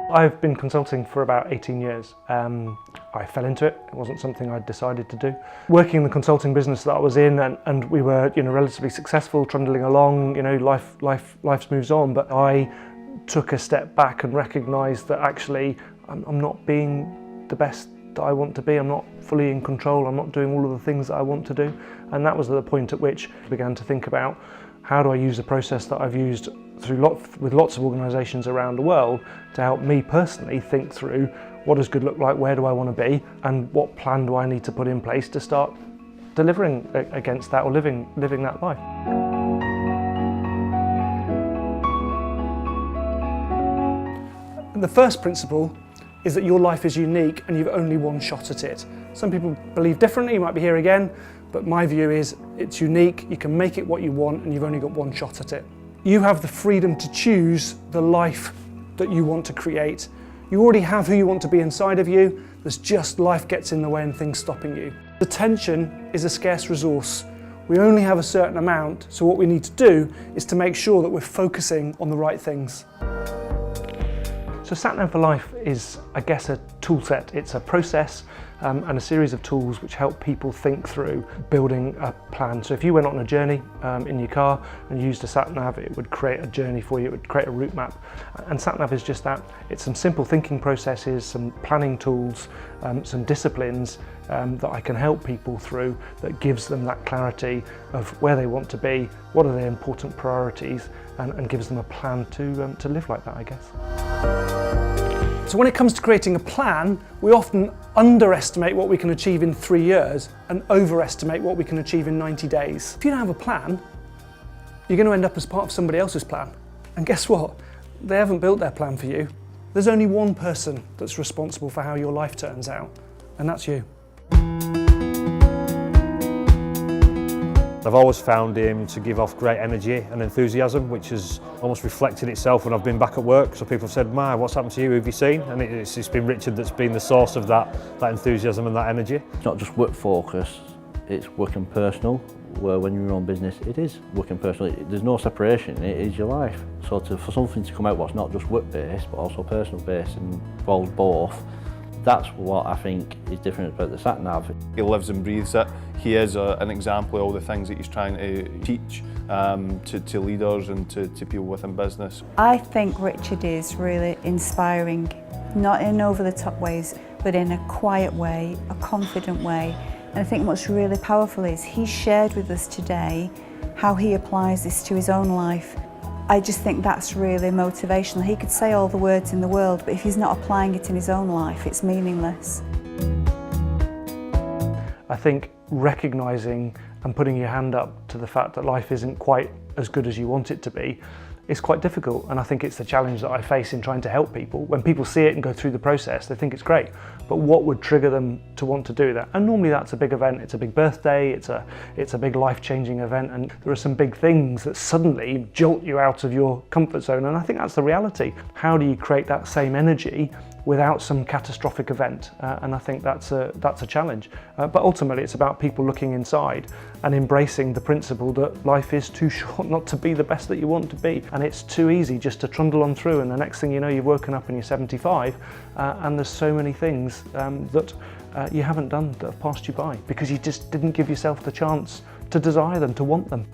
I've been consulting for about 18 years. I fell into it. It wasn't something I'd decided to do. Working in the consulting business that I was in, and we were, relatively successful, trundling along. Life moves on. But I took a step back and recognised that actually I'm not being the best that I want to be. I'm not fully in control. I'm not doing all of the things that I want to do. And that was the point at which I began to think about, how do I use the process that I've used with lots of organisations around the world to help me personally think through what does good look like, where do I want to be, and what plan do I need to put in place to start delivering against that, or living that life. The first principle is that your life is unique and you've only one shot at it. Some people believe differently, you might be here again, but my view is it's unique, you can make it what you want, and you've only got one shot at it. You have the freedom to choose the life that you want to create. You already have who you want to be inside of you, there's just life gets in the way and things stopping you. Attention is a scarce resource. We only have a certain amount, so what we need to do is to make sure that we're focusing on the right things. So Sat Nav for Life is, I guess, a tool set. It's a process and a series of tools which help people think through building a plan. So if you went on a journey in your car and used a Sat Nav, it would create a journey for you, it would create a route map. And Sat Nav is just that. It's some simple thinking processes, some planning tools, some disciplines that I can help people through that gives them that clarity of where they want to be, what are their important priorities, and gives them a plan to live like that, I guess. So when it comes to creating a plan, we often underestimate what we can achieve in 3 years and overestimate what we can achieve in 90 days. If you don't have a plan, you're going to end up as part of somebody else's plan. And guess what? They haven't built their plan for you. There's only one person that's responsible for how your life turns out, and that's you. I've always found him to give off great energy and enthusiasm, which has almost reflected itself when I've been back at work. So people have said, "Ma, what's happened to you? Who have you seen?" And it's been Richard that's been the source of that enthusiasm and that energy. It's not just work focus, it's work and personal, where when you're in your own business, it is work and personal. There's no separation, it is your life. So for something to come out what's not just work-based, but also personal-based and involves both, that's what I think is different about the Sat Nav. He lives and breathes it. He is an example of all the things that he's trying to teach to leaders and to people within business. I think Richard is really inspiring, not in over-the-top ways, but in a quiet way, a confident way. And I think what's really powerful is he's shared with us today how he applies this to his own life. I just think that's really motivational. He could say all the words in the world, but if he's not applying it in his own life, it's meaningless. I think recognising and putting your hand up to the fact that life isn't quite as good as you want it to be is quite difficult, and I think it's the challenge that I face in trying to help people. When people see it and go through the process, they think it's great, but what would trigger them to want to do that? And normally that's a big event, it's a big birthday, it's a big life-changing event, and there are some big things that suddenly jolt you out of your comfort zone, and I think that's the reality. How do you create that same energy without some catastrophic event? And I think that's a challenge. But ultimately it's about people looking inside and embracing the principle that life is too short not to be the best that you want to be. And it's too easy just to trundle on through, and the next thing you know, you've woken up and you're 75, and there's so many things that you haven't done that have passed you by because you just didn't give yourself the chance to desire them, to want them.